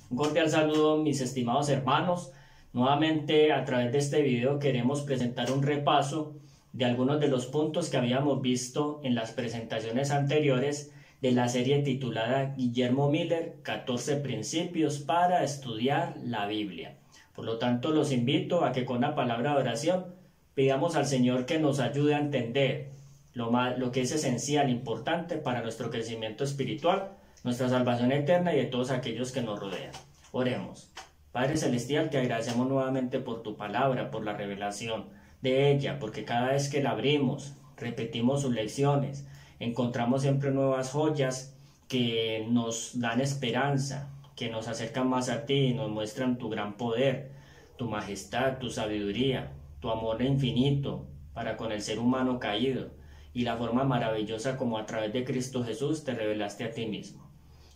Un cordial saludo, mis estimados hermanos. Nuevamente a través de este video queremos presentar un repaso de algunos de los puntos que habíamos visto en las presentaciones anteriores de la serie titulada Guillermo Miller, 14 principios para estudiar la Biblia. Por lo tanto, los invito a que con la palabra de oración pidamos al Señor que nos ayude a entender lo que es esencial, importante para nuestro crecimiento espiritual, nuestra salvación eterna y de todos aquellos que nos rodean. Oremos. Padre Celestial, te agradecemos nuevamente por tu palabra, por la revelación de ella, porque cada vez que la abrimos, repetimos sus lecciones, encontramos siempre nuevas joyas que nos dan esperanza, que nos acercan más a ti y nos muestran tu gran poder, tu majestad, tu sabiduría, tu amor infinito para con el ser humano caído y la forma maravillosa como a través de Cristo Jesús te revelaste a ti mismo.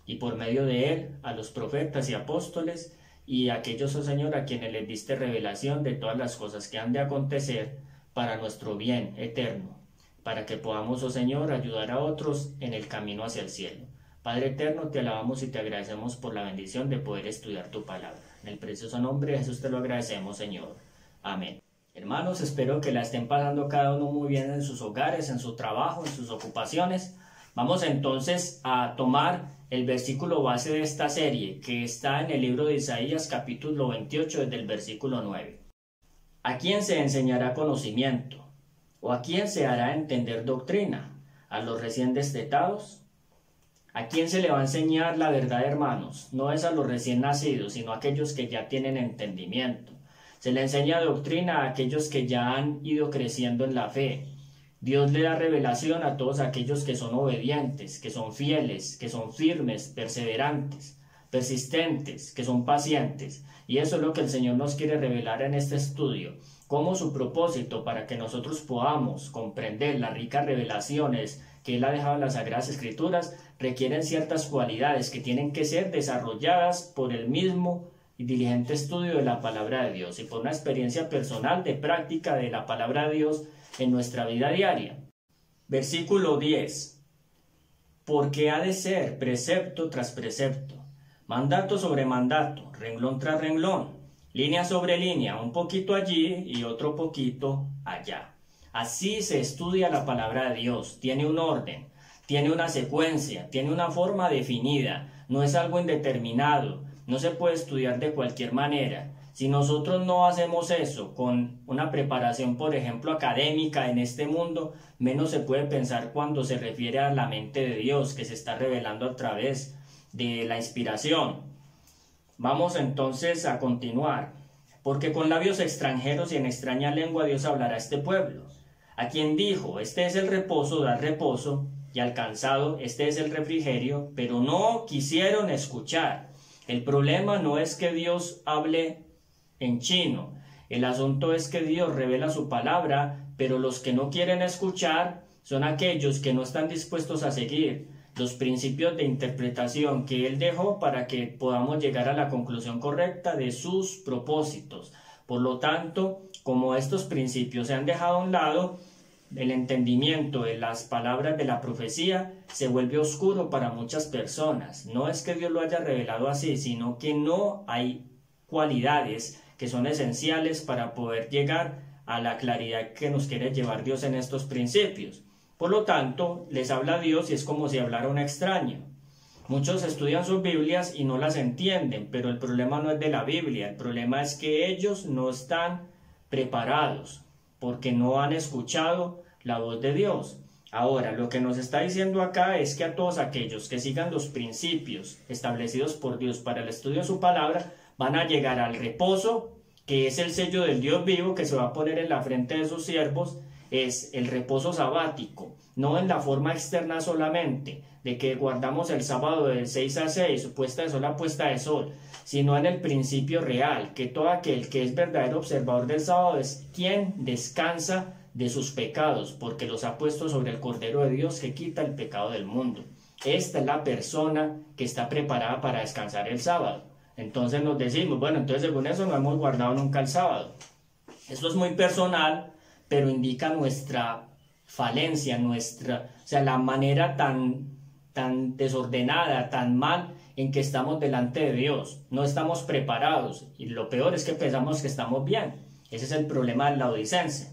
Y por medio de él, a los profetas y apóstoles y a aquellos, oh Señor, a quienes les diste revelación de todas las cosas que han de acontecer para nuestro bien eterno, para que podamos, oh Señor, ayudar a otros en el camino hacia el cielo. Padre eterno, te alabamos y te agradecemos por la bendición de poder estudiar tu palabra. En el precioso nombre de Jesús te lo agradecemos, Señor. Amén. Hermanos, espero que la estén pasando cada uno muy bien en sus hogares, en su trabajo, en sus ocupaciones. Vamos entonces a tomar el versículo base de esta serie, que está en el libro de Isaías, capítulo 28, desde el versículo 9. ¿A quién se enseñará conocimiento? ¿O a quién se hará entender doctrina? ¿A los recién destetados? ¿A quién se le va a enseñar la verdad, hermanos? No es a los recién nacidos, sino a aquellos que ya tienen entendimiento. Se le enseña doctrina a aquellos que ya han ido creciendo en la fe. Dios le da revelación a todos aquellos que son obedientes, que son fieles, que son firmes, perseverantes, persistentes, que son pacientes. Y eso es lo que el Señor nos quiere revelar en este estudio, como su propósito para que nosotros podamos comprender las ricas revelaciones que Él ha dejado en las Sagradas Escrituras, requieren ciertas cualidades que tienen que ser desarrolladas por el mismo y diligente estudio de la palabra de Dios y por una experiencia personal de práctica de la palabra de Dios en nuestra vida diaria. Versículo 10. Porque ha de ser precepto tras precepto, mandato sobre mandato, renglón tras renglón, línea sobre línea, un poquito allí y otro poquito allá. Así se estudia la palabra de Dios, tiene un orden, tiene una secuencia, tiene una forma definida, no es algo indeterminado, no se puede estudiar de cualquier manera. Si nosotros no hacemos eso con una preparación, por ejemplo, académica en este mundo, menos se puede pensar cuando se refiere a la mente de Dios que se está revelando a través de la inspiración. Vamos entonces a continuar. Porque con labios extranjeros y en extraña lengua Dios hablará a este pueblo. A quien dijo, este es el reposo, da reposo, y al cansado, este es el refrigerio, pero no quisieron escuchar. El problema no es que Dios hable en chino, el asunto es que Dios revela su palabra, pero los que no quieren escuchar son aquellos que no están dispuestos a seguir los principios de interpretación que Él dejó para que podamos llegar a la conclusión correcta de sus propósitos. Por lo tanto, como estos principios se han dejado a un lado, el entendimiento de las palabras de la profecía se vuelve oscuro para muchas personas. No es que Dios lo haya revelado así, sino que no hay cualidades que son esenciales para poder llegar a la claridad que nos quiere llevar Dios en estos principios. Por lo tanto, les habla Dios y es como si hablara un extraño. Muchos estudian sus Biblias y no las entienden, pero el problema no es de la Biblia, el problema es que ellos no están preparados porque no han escuchado la voz de Dios. Ahora, lo que nos está diciendo acá es que a todos aquellos que sigan los principios establecidos por Dios para el estudio de su palabra, van a llegar al reposo, que es el sello del Dios vivo que se va a poner en la frente de sus siervos, es el reposo sabático, no en la forma externa solamente, de que guardamos el sábado de 6 a 6, puesta de sol a puesta de sol, sino en el principio real, que todo aquel que es verdadero observador del sábado es quien descansa de sus pecados, porque los ha puesto sobre el Cordero de Dios que quita el pecado del mundo. Esta es la persona que está preparada para descansar el sábado. Entonces nos decimos, bueno, entonces según eso no hemos guardado nunca el sábado. Esto es muy personal, pero indica nuestra falencia, la manera tan desordenada, tan mal en que estamos delante de Dios, no estamos preparados y lo peor es que pensamos que estamos bien. Ese es el problema del laodicense.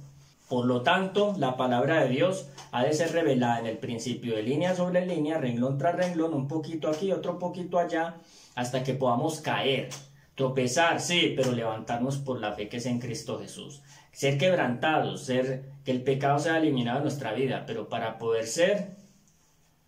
Por lo tanto, la palabra de Dios ha de ser revelada en el principio de línea sobre línea, renglón tras renglón, un poquito aquí, otro poquito allá, hasta que podamos caer, tropezar, sí, pero levantarnos por la fe que es en Cristo Jesús. Ser quebrantados, que el pecado sea eliminado de nuestra vida, pero para poder ser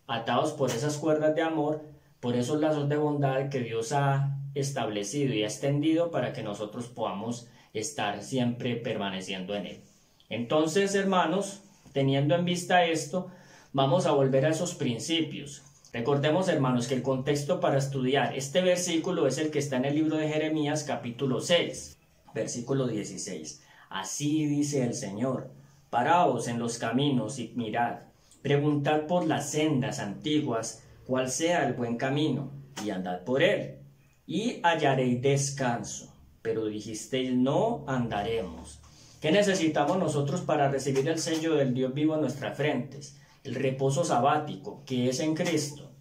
atados por esas cuerdas de amor, por esos lazos de bondad que Dios ha establecido y ha extendido para que nosotros podamos estar siempre permaneciendo en Él. Entonces, hermanos, teniendo en vista esto, vamos a volver a esos principios. Recordemos, hermanos, que el contexto para estudiar este versículo es el que está en el libro de Jeremías, capítulo 6, versículo 16. Así dice el Señor: paraos en los caminos y mirad, preguntad por las sendas antiguas cuál sea el buen camino, y andad por él, y hallaréis descanso. Pero dijisteis: no andaremos. ¿Qué necesitamos nosotros para recibir el sello del Dios vivo en nuestras frentes? El reposo sabático, que es en Cristo.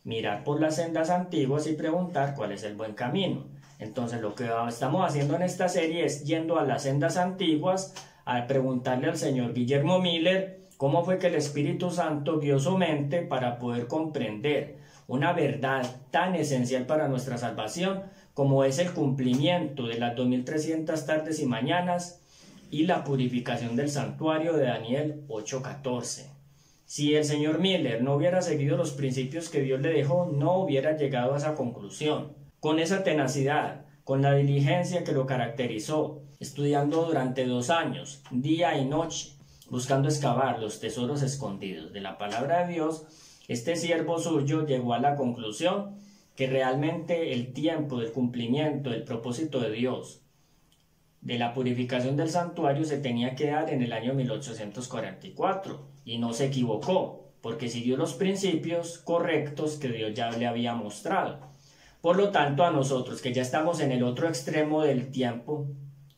Mirar por las sendas antiguas y preguntar cuál es el buen camino. Entonces lo que estamos haciendo en esta serie es yendo a las sendas antiguas a preguntarle al señor Guillermo Miller cómo fue que el Espíritu Santo guió su mente para poder comprender una verdad tan esencial para nuestra salvación como es el cumplimiento de las 2300 tardes y mañanas y la purificación del santuario de Daniel 8:14. Si el señor Miller no hubiera seguido los principios que Dios le dejó, no hubiera llegado a esa conclusión. Con esa tenacidad, con la diligencia que lo caracterizó, estudiando durante 2 años, día y noche, buscando excavar los tesoros escondidos de la palabra de Dios, este siervo suyo llegó a la conclusión que realmente el tiempo del cumplimiento del propósito de Dios, de la purificación del santuario, se tenía que dar en el año 1844, y no se equivocó, porque siguió los principios correctos que Dios ya le había mostrado. Por lo tanto, a nosotros que ya estamos en el otro extremo del tiempo,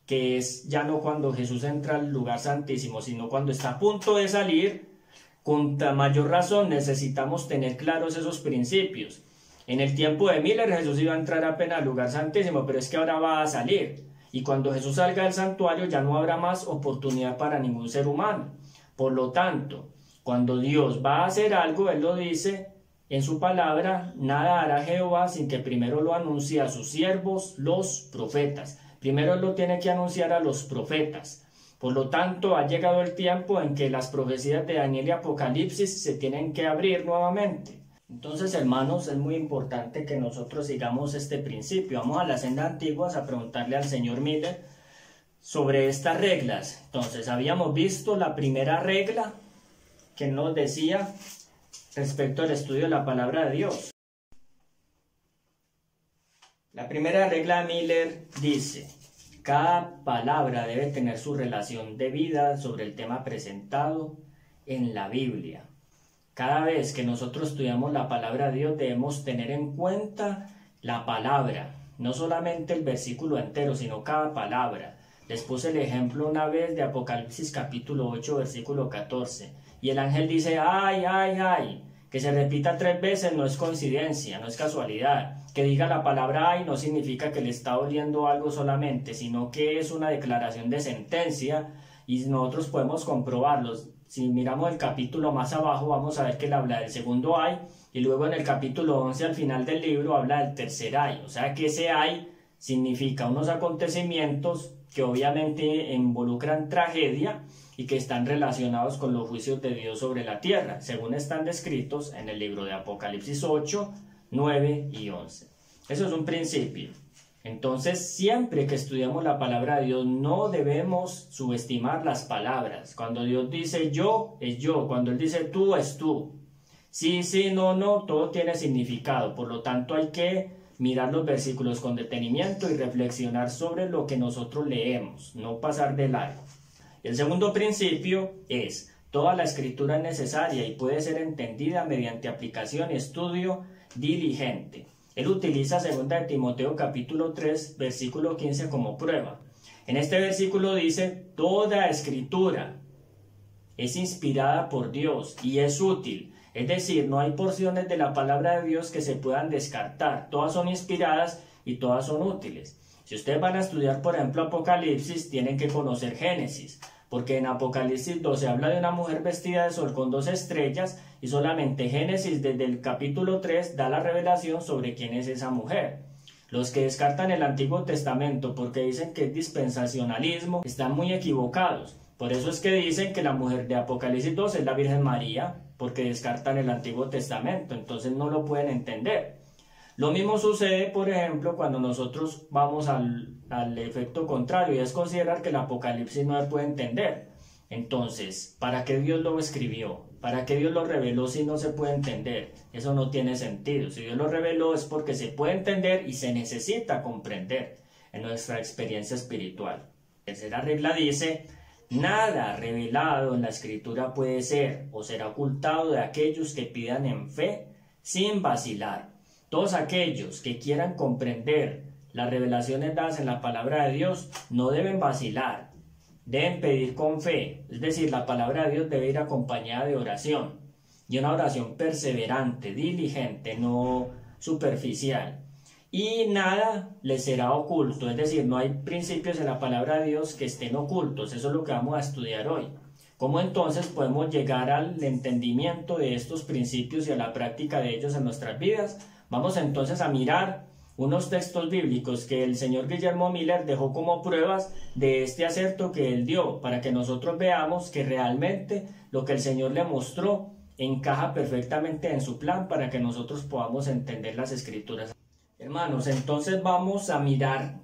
que es ya no cuando Jesús entra al lugar santísimo, sino cuando está a punto de salir, con mayor razón necesitamos tener claros esos principios. En el tiempo de Miller, Jesús iba a entrar apenas al lugar santísimo, pero es que ahora va a salir. Y cuando Jesús salga del santuario ya no habrá más oportunidad para ningún ser humano. Por lo tanto, cuando Dios va a hacer algo, Él lo dice en su palabra: nada hará Jehová sin que primero lo anuncie a sus siervos, los profetas. Primero Él lo tiene que anunciar a los profetas. Por lo tanto, ha llegado el tiempo en que las profecías de Daniel y Apocalipsis se tienen que abrir nuevamente. Entonces, hermanos, es muy importante que nosotros sigamos este principio. Vamos a las sendas antiguas a preguntarle al señor Miller sobre estas reglas. Entonces, habíamos visto la primera regla que nos decía respecto al estudio de la palabra de Dios. La primera regla de Miller dice: cada palabra debe tener su relación debida sobre el tema presentado en la Biblia. Cada vez que nosotros estudiamos la palabra de Dios debemos tener en cuenta la palabra, no solamente el versículo entero, sino cada palabra. Les puse el ejemplo una vez de Apocalipsis capítulo 8, versículo 14. Y el ángel dice: ay, ay, ay. Que se repita 3 veces no es coincidencia, no es casualidad. Que diga la palabra ay no significa que le está oliendo algo solamente, sino que es una declaración de sentencia y nosotros podemos comprobarlo. Si miramos el capítulo más abajo, vamos a ver que él habla del segundo ay, y luego en el capítulo 11 al final del libro habla del tercer ay. O sea que ese ay significa unos acontecimientos que obviamente involucran tragedia y que están relacionados con los juicios de Dios sobre la tierra, según están descritos en el libro de Apocalipsis 8, 9 y 11. Eso es un principio. Entonces, siempre que estudiamos la palabra de Dios, no debemos subestimar las palabras. Cuando Dios dice yo, es yo. Cuando Él dice tú, es tú. Sí, sí, no, no, todo tiene significado. Por lo tanto, hay que mirar los versículos con detenimiento y reflexionar sobre lo que nosotros leemos, no pasar de largo. El segundo principio es: toda la escritura es necesaria y puede ser entendida mediante aplicación y estudio diligente. Él utiliza 2 de Timoteo capítulo 3, versículo 15 como prueba. En este versículo dice: toda escritura es inspirada por Dios y es útil. Es decir, no hay porciones de la palabra de Dios que se puedan descartar. Todas son inspiradas y todas son útiles. Si ustedes van a estudiar, por ejemplo, Apocalipsis, tienen que conocer Génesis, porque en Apocalipsis 12 habla de una mujer vestida de sol con 2 estrellas y solamente Génesis desde el capítulo 3 da la revelación sobre quién es esa mujer. Los que descartan el Antiguo Testamento porque dicen que es dispensacionalismo están muy equivocados. Por eso es que dicen que la mujer de Apocalipsis 12 es la Virgen María, porque descartan el Antiguo Testamento, entonces no lo pueden entender. Lo mismo sucede, por ejemplo, cuando nosotros vamos al efecto contrario, y es considerar que el Apocalipsis no se puede entender. Entonces, ¿para qué Dios lo escribió? ¿Para qué Dios lo reveló si no se puede entender? Eso no tiene sentido. Si Dios lo reveló es porque se puede entender y se necesita comprender en nuestra experiencia espiritual. La tercera regla dice: nada revelado en la Escritura puede ser o será ocultado de aquellos que pidan en fe sin vacilar. Todos aquellos que quieran comprender las revelaciones dadas en la palabra de Dios no deben vacilar, deben pedir con fe. Es decir, la palabra de Dios debe ir acompañada de oración, y una oración perseverante, diligente, no superficial. Y nada les será oculto, es decir, no hay principios en la palabra de Dios que estén ocultos. Eso es lo que vamos a estudiar hoy. ¿Cómo entonces podemos llegar al entendimiento de estos principios y a la práctica de ellos en nuestras vidas? Vamos entonces a mirar unos textos bíblicos que el señor Guillermo Miller dejó como pruebas de este acerto que él dio, para que nosotros veamos que realmente lo que el Señor le mostró encaja perfectamente en su plan para que nosotros podamos entender las Escrituras. Hermanos, entonces vamos a mirar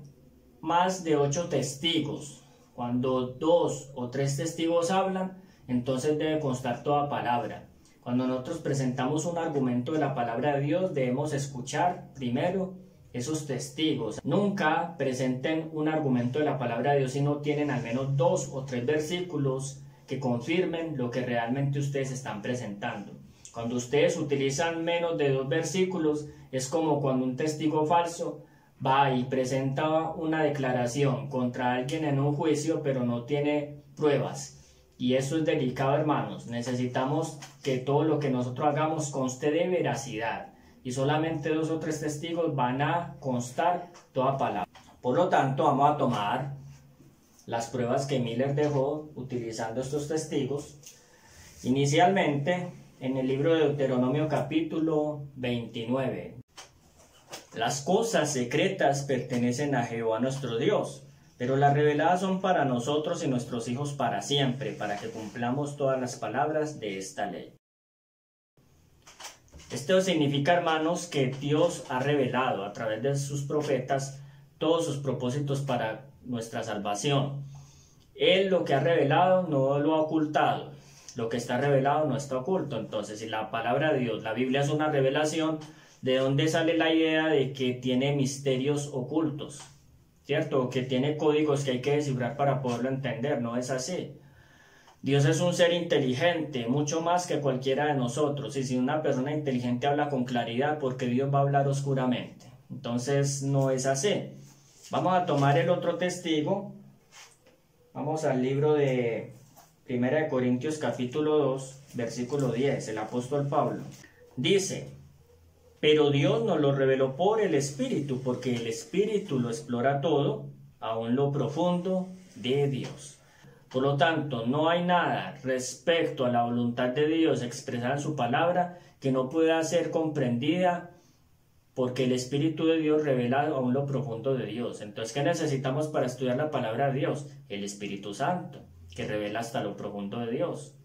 más de 8 testigos. Cuando 2 o 3 testigos hablan, entonces debe constar toda palabra. Cuando nosotros presentamos un argumento de la palabra de Dios, debemos escuchar primero esos testigos. Nunca presenten un argumento de la palabra de Dios si no tienen al menos 2 o 3 versículos que confirmen lo que realmente ustedes están presentando. Cuando ustedes utilizan menos de 2 versículos, es como cuando un testigo falso va y presenta una declaración contra alguien en un juicio, pero no tiene pruebas. Y eso es delicado, hermanos. Necesitamos que todo lo que nosotros hagamos conste de veracidad. Y solamente 2 o 3 testigos van a constar toda palabra. Por lo tanto, vamos a tomar las pruebas que Miller dejó utilizando estos testigos. Inicialmente, en el libro de Deuteronomio capítulo 29. Las cosas secretas pertenecen a Jehová nuestro Dios, pero las reveladas son para nosotros y nuestros hijos para siempre, para que cumplamos todas las palabras de esta ley. Esto significa, hermanos, que Dios ha revelado a través de sus profetas todos sus propósitos para nuestra salvación. Él lo que ha revelado no lo ha ocultado. Lo que está revelado no está oculto. Entonces, si la palabra de Dios, la Biblia es una revelación, ¿de dónde sale la idea de que tiene misterios ocultos? ¿Cierto? Que tiene códigos que hay que descifrar para poderlo entender. No es así. Dios es un ser inteligente, mucho más que cualquiera de nosotros. Y si una persona inteligente habla con claridad, porque Dios va a hablar oscuramente. Entonces, no es así. Vamos a tomar el otro testigo. Vamos al libro de 1 Corintios capítulo 2, versículo 10. El apóstol Pablo dice: pero Dios nos lo reveló por el Espíritu, porque el Espíritu lo explora todo, aun lo profundo de Dios. Por lo tanto, no hay nada respecto a la voluntad de Dios expresada en su palabra que no pueda ser comprendida, porque el Espíritu de Dios revela aún lo profundo de Dios. Entonces, ¿qué necesitamos para estudiar la palabra de Dios? El Espíritu Santo, que revela hasta lo profundo de Dios.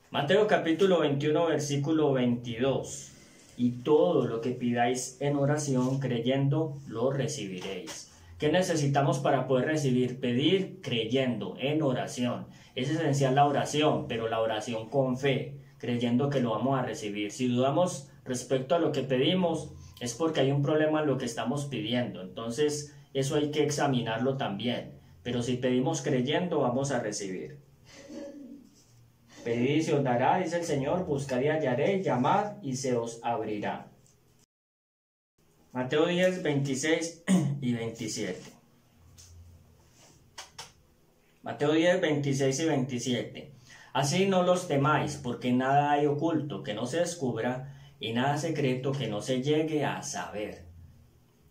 Mateo capítulo 21, versículo 22. Y todo lo que pidáis en oración creyendo, lo recibiréis. ¿Qué necesitamos para poder recibir? Pedir creyendo, en oración. Es esencial la oración, pero la oración con fe, creyendo que lo vamos a recibir. Si dudamos respecto a lo que pedimos, es porque hay un problema en lo que estamos pidiendo. Entonces, eso hay que examinarlo también. Pero si pedimos creyendo, vamos a recibir. Pedid y se os dará, dice el Señor, buscad y hallaréis, llamad y se os abrirá. Mateo 10, 26 y 27. Mateo 10, 26 y 27. Así no los temáis, porque nada hay oculto que no se descubra, y nada secreto que no se llegue a saber.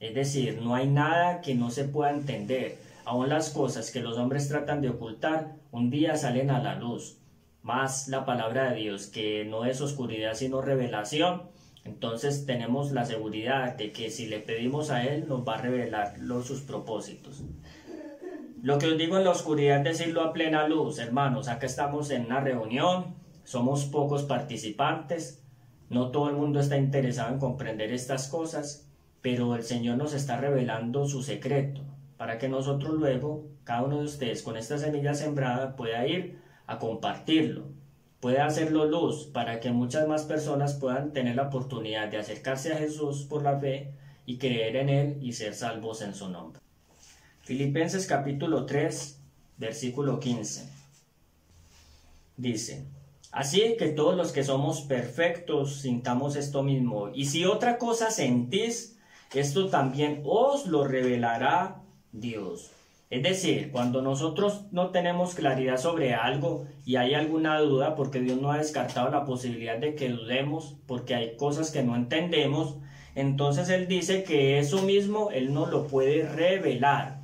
Es decir, no hay nada que no se pueda entender. Aún las cosas que los hombres tratan de ocultar, un día salen a la luz. Más la palabra de Dios, que no es oscuridad sino revelación, entonces tenemos la seguridad de que si le pedimos a Él, nos va a revelar sus propósitos. Lo que os digo en la oscuridad, decirlo a plena luz, hermanos. Acá estamos en una reunión, somos pocos participantes, no todo el mundo está interesado en comprender estas cosas, pero el Señor nos está revelando su secreto, para que nosotros luego, cada uno de ustedes con esta semilla sembrada, pueda ir a compartirlo, pueda hacerlo luz, para que muchas más personas puedan tener la oportunidad de acercarse a Jesús por la fe y creer en Él y ser salvos en su nombre. Filipenses capítulo 3, versículo 15. Dice: así que todos los que somos perfectos sintamos esto mismo, y si otra cosa sentís, esto también os lo revelará Dios. Es decir, cuando nosotros no tenemos claridad sobre algo y hay alguna duda, porque Dios no ha descartado la posibilidad de que dudemos, porque hay cosas que no entendemos, entonces Él dice que eso mismo Él nos lo puede revelar.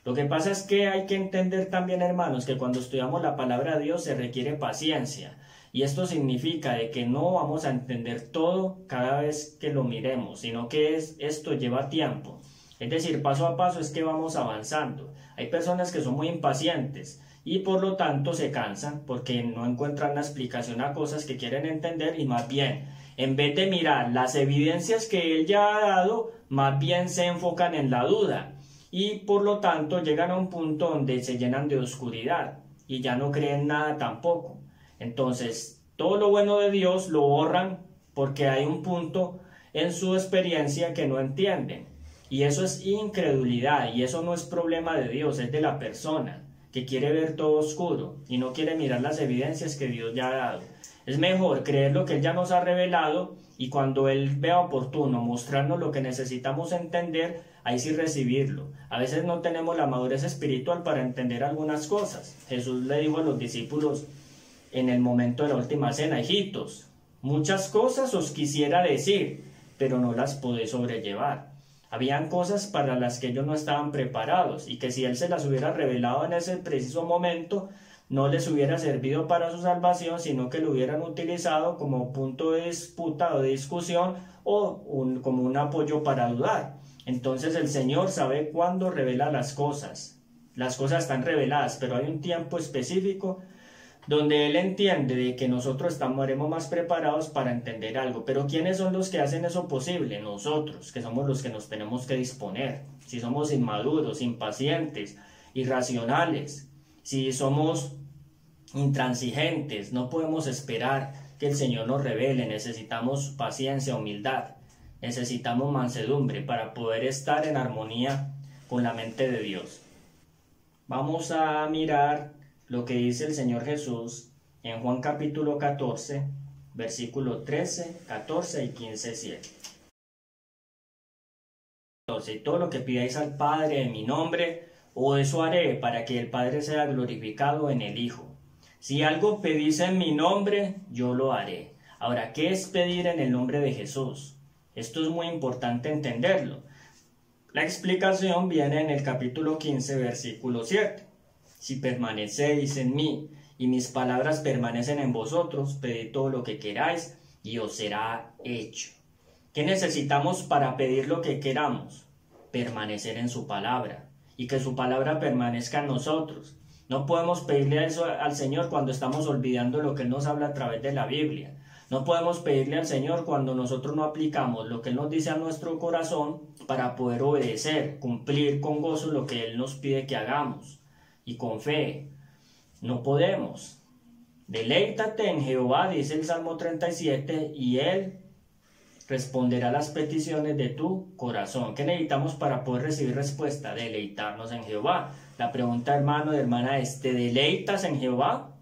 Lo que pasa es que hay que entender también, hermanos, que cuando estudiamos la palabra de Dios se requiere paciencia. Y esto significa de que no vamos a entender todo cada vez que lo miremos, sino que esto lleva tiempo. Es decir, paso a paso es que vamos avanzando. Hay personas que son muy impacientes y por lo tanto se cansan porque no encuentran la explicación a cosas que quieren entender, y más bien, en vez de mirar las evidencias que Él ya ha dado, más bien se enfocan en la duda. Y por lo tanto llegan a un punto donde se llenan de oscuridad y ya no creen nada tampoco. Entonces todo lo bueno de Dios lo borran porque hay un punto en su experiencia que no entienden, y eso es incredulidad, y eso no es problema de Dios, es de la persona que quiere ver todo oscuro y no quiere mirar las evidencias que Dios ya ha dado. Es mejor creer lo que Él ya nos ha revelado, y cuando Él vea oportuno mostrarnos lo que necesitamos entender, ahí sí recibirlo. A veces no tenemos la madurez espiritual para entender algunas cosas. Jesús le dijo a los discípulos en el momento de la última cena: hijitos, muchas cosas os quisiera decir, pero no las podéis sobrellevar. Habían cosas para las que ellos no estaban preparados, y que si Él se las hubiera revelado en ese preciso momento, no les hubiera servido para su salvación, sino que lo hubieran utilizado como punto de disputa o de discusión, o como un apoyo para dudar. Entonces el Señor sabe cuándo revela las cosas. Las cosas están reveladas, pero hay un tiempo específico donde Él entiende de que nosotros estaremos más preparados para entender algo. Pero ¿quiénes son los que hacen eso posible? Nosotros, que somos los que nos tenemos que disponer. Si somos inmaduros, impacientes, irracionales, si somos intransigentes, no podemos esperar que el Señor nos revele. Necesitamos paciencia, humildad, necesitamos mansedumbre para poder estar en armonía con la mente de Dios. Vamos a mirar lo que dice el Señor Jesús en Juan capítulo 14, versículo 13, 14 y 15, 7. Entonces, todo lo que pidáis al Padre en mi nombre, o eso haré, para que el Padre sea glorificado en el Hijo. Si algo pedís en mi nombre, yo lo haré. Ahora, ¿qué es pedir en el nombre de Jesús? Esto es muy importante entenderlo. La explicación viene en el capítulo 15, versículo 7. Si permanecéis en mí y mis palabras permanecen en vosotros, pedid todo lo que queráis y os será hecho. ¿Qué necesitamos para pedir lo que queramos? Permanecer en su palabra, y que su palabra permanezca en nosotros. No podemos pedirle eso al Señor cuando estamos olvidando lo que Él nos habla a través de la Biblia. No podemos pedirle al Señor cuando nosotros no aplicamos lo que Él nos dice a nuestro corazón para poder obedecer, cumplir con gozo lo que Él nos pide que hagamos. Y con fe, no podemos. Deleítate en Jehová, dice el Salmo 37, y Él responderá las peticiones de tu corazón. ¿Qué necesitamos para poder recibir respuesta? Deleitarnos en Jehová. La pregunta, hermano y hermana, es: ¿te deleitas en Jehová?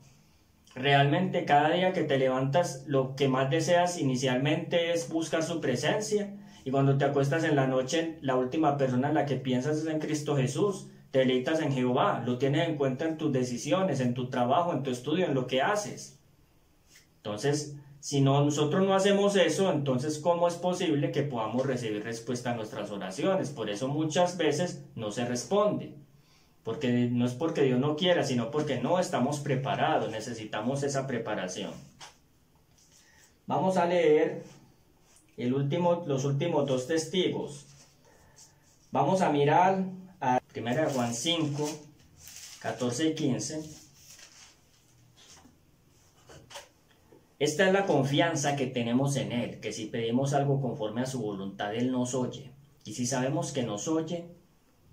¿Realmente cada día que te levantas lo que más deseas inicialmente es buscar su presencia? Y cuando te acuestas en la noche, la última persona en la que piensas es en Cristo Jesús. te deleitas en Jehová, lo tienes en cuenta en tus decisiones, en tu trabajo, en tu estudio, en lo que haces. Entonces, si nosotros no hacemos eso, entonces ¿cómo es posible que podamos recibir respuesta a nuestras oraciones? Por eso muchas veces no se responde. Porque no es porque Dios no quiera, sino porque no estamos preparados, necesitamos esa preparación. Vamos a leer los últimos dos testigos. Vamos a mirar a 1 Juan 5, 14 y 15. Esta es la confianza que tenemos en Él, que si pedimos algo conforme a su voluntad, Él nos oye. Y si sabemos que nos oye,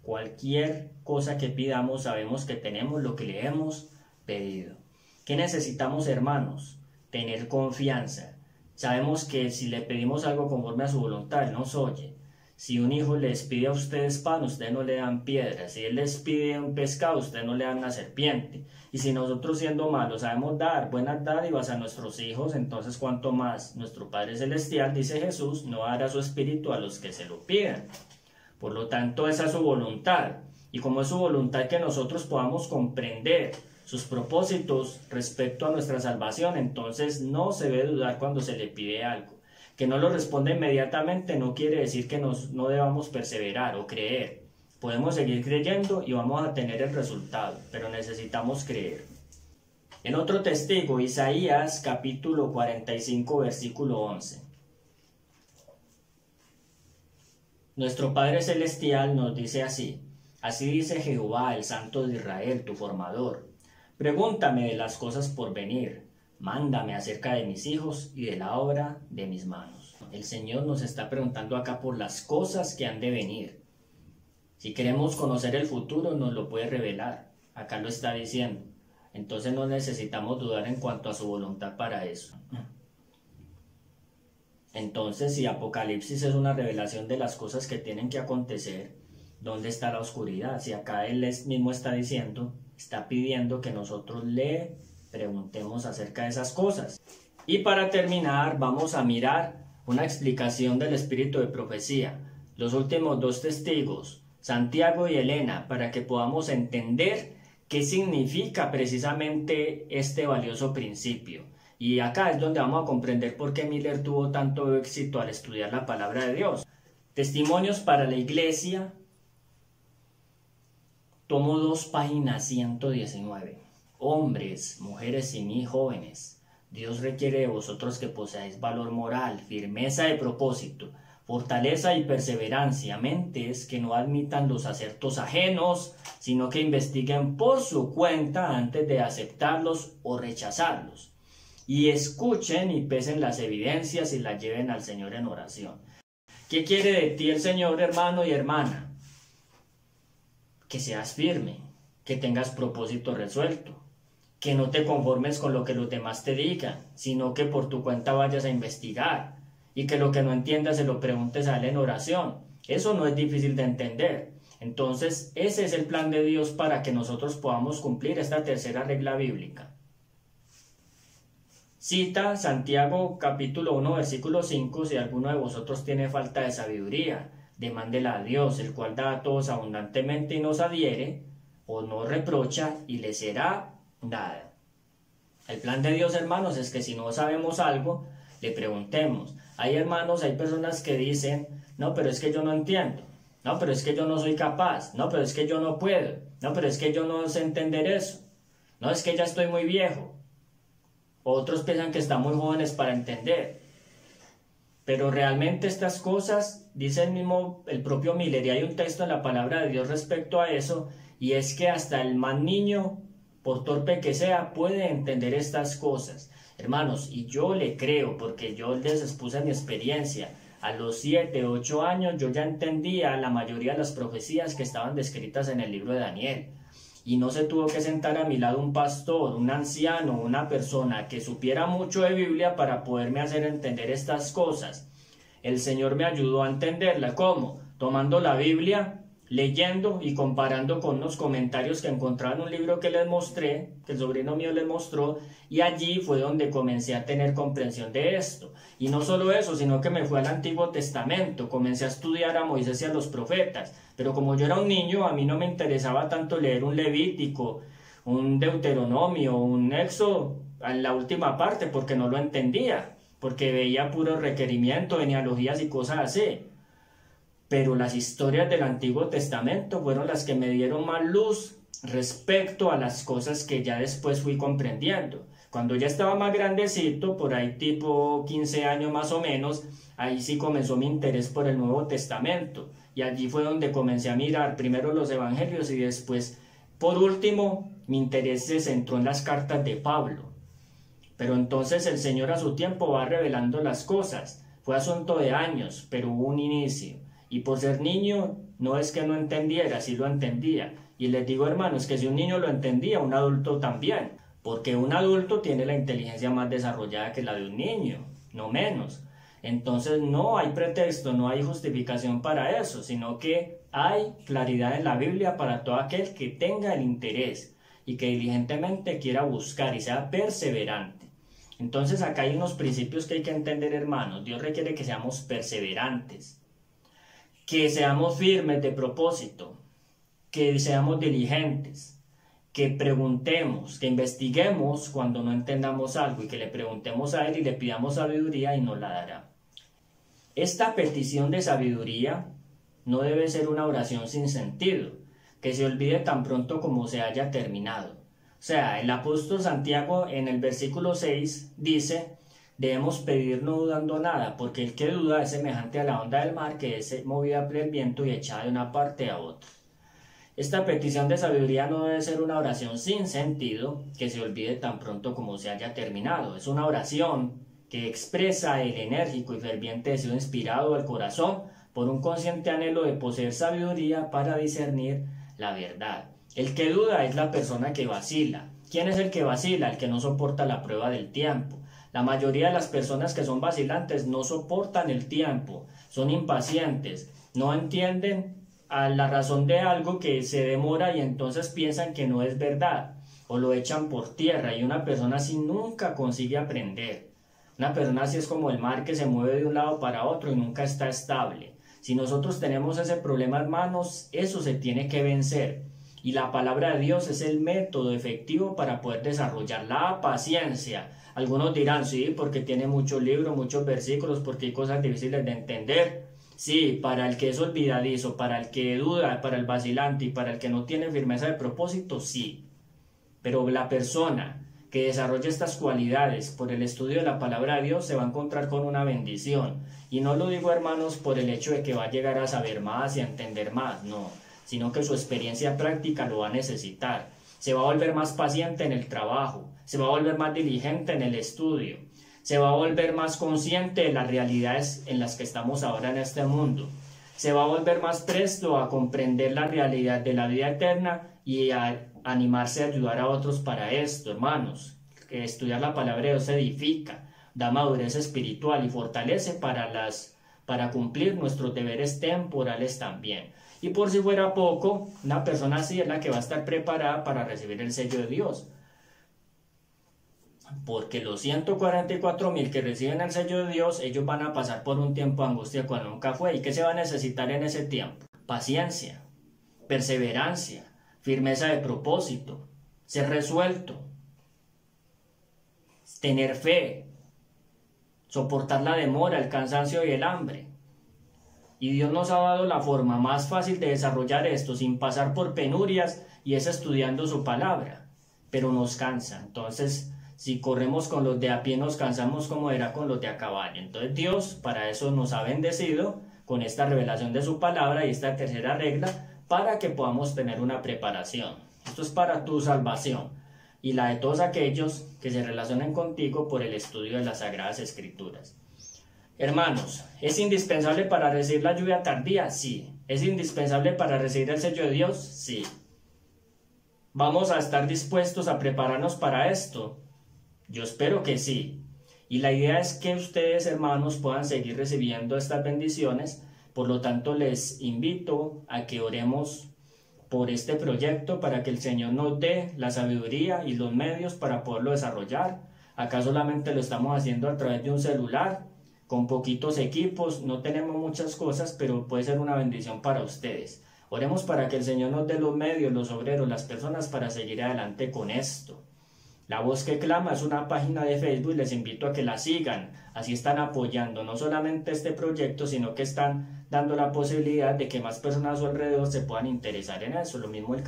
cualquier cosa que pidamos, sabemos que tenemos lo que le hemos pedido. ¿Qué necesitamos, hermanos? Tener confianza. Sabemos que si le pedimos algo conforme a su voluntad, Él nos oye. Si un hijo les pide a ustedes pan, ustedes no le dan piedra. Si Él les pide un pescado, ustedes no le dan una serpiente. Y si nosotros, siendo malos, sabemos dar buenas dádivas a nuestros hijos, entonces cuánto más nuestro Padre Celestial, dice Jesús, no dará su espíritu a los que se lo pidan. Por lo tanto, esa es su voluntad. Y como es su voluntad que nosotros podamos comprender sus propósitos respecto a nuestra salvación, entonces no se debe dudar cuando se le pide algo. Que no lo responda inmediatamente no quiere decir que no debamos perseverar o creer. Podemos seguir creyendo y vamos a tener el resultado, pero necesitamos creer. En otro testigo, Isaías capítulo 45, versículo 11. Nuestro Padre Celestial nos dice así: así dice Jehová, el Santo de Israel, tu formador. Pregúntame de las cosas por venir, mándame acerca de mis hijos y de la obra de mis manos. El Señor nos está preguntando acá por las cosas que han de venir. Si queremos conocer el futuro, nos lo puede revelar. Acá lo está diciendo. Entonces no necesitamos dudar en cuanto a su voluntad para eso. Entonces, si Apocalipsis es una revelación de las cosas que tienen que acontecer, ¿dónde está la oscuridad? Si acá Él mismo está diciendo, está pidiendo que nosotros le preguntemos acerca de esas cosas. Y para terminar, vamos a mirar una explicación del espíritu de profecía. Los últimos dos testigos, Santiago y Elena, para que podamos entender qué significa precisamente este valioso principio. Y acá es donde vamos a comprender por qué Miller tuvo tanto éxito al estudiar la palabra de Dios. Testimonios para la Iglesia, tomo 2, página 119. Hombres, mujeres y ni jóvenes, Dios requiere de vosotros que poseáis valor moral, firmeza de propósito, fortaleza y perseverancia, mentes que no admitan los acertos ajenos, sino que investiguen por su cuenta antes de aceptarlos o rechazarlos, y escuchen y pesen las evidencias y las lleven al Señor en oración. ¿Qué quiere de ti el Señor, hermano y hermana? Que seas firme, que tengas propósito resuelto, que no te conformes con lo que los demás te digan, sino que por tu cuenta vayas a investigar y que lo que no entiendas se lo preguntes a Él en oración. Eso no es difícil de entender. Entonces, ese es el plan de Dios para que nosotros podamos cumplir esta tercera regla bíblica. Cita Santiago capítulo 1, versículo 5, si alguno de vosotros tiene falta de sabiduría, demándela a Dios, el cual da a todos abundantemente y nos adhiere, o no reprocha, y le será dada. El plan de Dios, hermanos, es que si no sabemos algo, le preguntemos. Hay hermanos, hay personas que dicen, no, pero es que yo no entiendo, no, pero es que yo no soy capaz, no, pero es que yo no puedo, no, pero es que yo no sé entender eso, no, es que ya estoy muy viejo. Otros piensan que están muy jóvenes para entender. Pero realmente estas cosas, dice el propio Miller, y hay un texto en la palabra de Dios respecto a eso, y es que hasta el más niño, por torpe que sea, puede entender estas cosas. Hermanos, y yo le creo, porque yo les expuse mi experiencia. A los 7, 8 años yo ya entendía la mayoría de las profecías que estaban descritas en el libro de Daniel. Y no se tuvo que sentar a mi lado un pastor, un anciano, una persona que supiera mucho de Biblia para poderme hacer entender estas cosas. El Señor me ayudó a entenderla. ¿Cómo? Tomando la Biblia leyendo y comparando con unos comentarios que encontraba en un libro que les mostré, que el sobrino mío les mostró, y allí fue donde comencé a tener comprensión de esto. Y no solo eso, sino que me fui al Antiguo Testamento, comencé a estudiar a Moisés y a los profetas, pero como yo era un niño, a mí no me interesaba tanto leer un Levítico, un Deuteronomio, un Éxodo, en la última parte, porque no lo entendía, porque veía puros requerimientos, genealogías y cosas así. Pero las historias del Antiguo Testamento fueron las que me dieron más luz respecto a las cosas que ya después fui comprendiendo. Cuando ya estaba más grandecito, por ahí tipo 15 años más o menos, ahí sí comenzó mi interés por el Nuevo Testamento. Y allí fue donde comencé a mirar primero los evangelios y después, por último, mi interés se centró en las cartas de Pablo. Pero entonces el Señor a su tiempo va revelando las cosas. Fue asunto de años, pero hubo un inicio. Y por ser niño, no es que no entendiera, sí lo entendía. Y les digo, hermanos, que si un niño lo entendía, un adulto también. Porque un adulto tiene la inteligencia más desarrollada que la de un niño, no menos. Entonces no hay pretexto, no hay justificación para eso, sino que hay claridad en la Biblia para todo aquel que tenga el interés y que diligentemente quiera buscar y sea perseverante. Entonces acá hay unos principios que hay que entender, hermanos. Dios requiere que seamos perseverantes, que seamos firmes de propósito, que seamos diligentes, que preguntemos, que investiguemos cuando no entendamos algo y que le preguntemos a Él y le pidamos sabiduría y nos la dará. Esta petición de sabiduría no debe ser una oración sin sentido, que se olvide tan pronto como se haya terminado. O sea, el apóstol Santiago en el versículo 6 dice: debemos pedir no dudando nada, porque el que duda es semejante a la onda del mar que es movida por el viento y echada de una parte a otra. Esta petición de sabiduría no debe ser una oración sin sentido, que se olvide tan pronto como se haya terminado. Es una oración que expresa el enérgico y ferviente deseo inspirado del corazón por un consciente anhelo de poseer sabiduría para discernir la verdad. El que duda es la persona que vacila. ¿Quién es el que vacila? El que no soporta la prueba del tiempo. La mayoría de las personas que son vacilantes no soportan el tiempo, son impacientes, no entienden a la razón de algo que se demora y entonces piensan que no es verdad o lo echan por tierra, y una persona así nunca consigue aprender. Una persona así es como el mar que se mueve de un lado para otro y nunca está estable. Si nosotros tenemos ese problema, hermanos, eso se tiene que vencer. Y la palabra de Dios es el método efectivo para poder desarrollar la paciencia. Algunos dirán, sí, porque tiene muchos libros, muchos versículos, porque hay cosas difíciles de entender. Sí, para el que es olvidadizo, para el que duda, para el vacilante y para el que no tiene firmeza de propósito, sí. Pero la persona que desarrolla estas cualidades por el estudio de la palabra de Dios se va a encontrar con una bendición. Y no lo digo, hermanos, por el hecho de que va a llegar a saber más y a entender más, no, sino que su experiencia práctica lo va a necesitar. Se va a volver más paciente en el trabajo, se va a volver más diligente en el estudio, se va a volver más consciente de las realidades en las que estamos ahora en este mundo, se va a volver más presto a comprender la realidad de la vida eterna y a animarse a ayudar a otros para esto, hermanos. Que estudiar la palabra de Dios edifica, da madurez espiritual y fortalece para cumplir nuestros deberes temporales también. Y por si fuera poco, una persona así es la que va a estar preparada para recibir el sello de Dios. Porque los 144.000 que reciben el sello de Dios, ellos van a pasar por un tiempo de angustia cual nunca fue. ¿Y qué se va a necesitar en ese tiempo? Paciencia, perseverancia, firmeza de propósito, ser resuelto, tener fe, soportar la demora, el cansancio y el hambre. Y Dios nos ha dado la forma más fácil de desarrollar esto sin pasar por penurias, y es estudiando su palabra. Pero nos cansa. Entonces, si corremos con los de a pie, nos cansamos como era con los de a caballo. Entonces Dios para eso nos ha bendecido con esta revelación de su palabra y esta tercera regla, para que podamos tener una preparación. Esto es para tu salvación y la de todos aquellos que se relacionen contigo por el estudio de las Sagradas Escrituras. Hermanos, ¿es indispensable para recibir la lluvia tardía? Sí. ¿Es indispensable para recibir el sello de Dios? Sí. ¿Vamos a estar dispuestos a prepararnos para esto? Yo espero que sí. Y la idea es que ustedes, hermanos, puedan seguir recibiendo estas bendiciones, Por lo tanto, les invito a que oremos por este proyecto para que el Señor nos dé la sabiduría y los medios para poderlo desarrollar. Acá solamente lo estamos haciendo a través de un celular, con poquitos equipos, no tenemos muchas cosas, pero puede ser una bendición para ustedes. Oremos para que el Señor nos dé los medios, los obreros, las personas para seguir adelante con esto. La Voz que Clama es una página de Facebook, les invito a que la sigan, así están apoyando no solamente este proyecto, sino que están dando la posibilidad de que más personas a su alrededor se puedan interesar en eso. Lo mismo el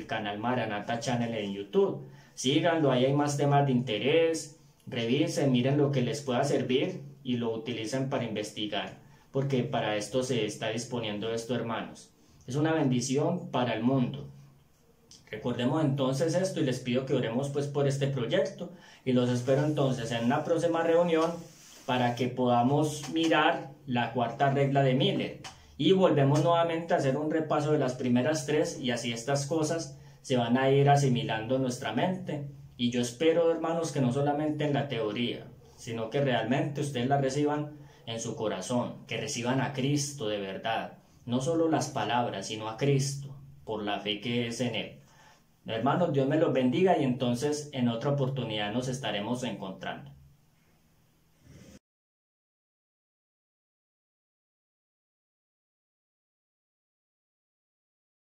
canal Maranata Channel en YouTube, síganlo, ahí hay más temas de interés, revisen, miren lo que les pueda servir y lo utilicen para investigar, porque para esto se está disponiendo esto, hermanos. Es una bendición para el mundo. Recordemos entonces esto y les pido que oremos pues por este proyecto y los espero entonces en una próxima reunión para que podamos mirar la cuarta regla de Miller y volvemos nuevamente a hacer un repaso de las primeras tres y así estas cosas se van a ir asimilando en nuestra mente y yo espero, hermanos, que no solamente en la teoría, sino que realmente ustedes la reciban en su corazón, que reciban a Cristo de verdad, no solo las palabras, sino a Cristo por la fe que es en Él. Hermanos, Dios me los bendiga y entonces en otra oportunidad nos estaremos encontrando.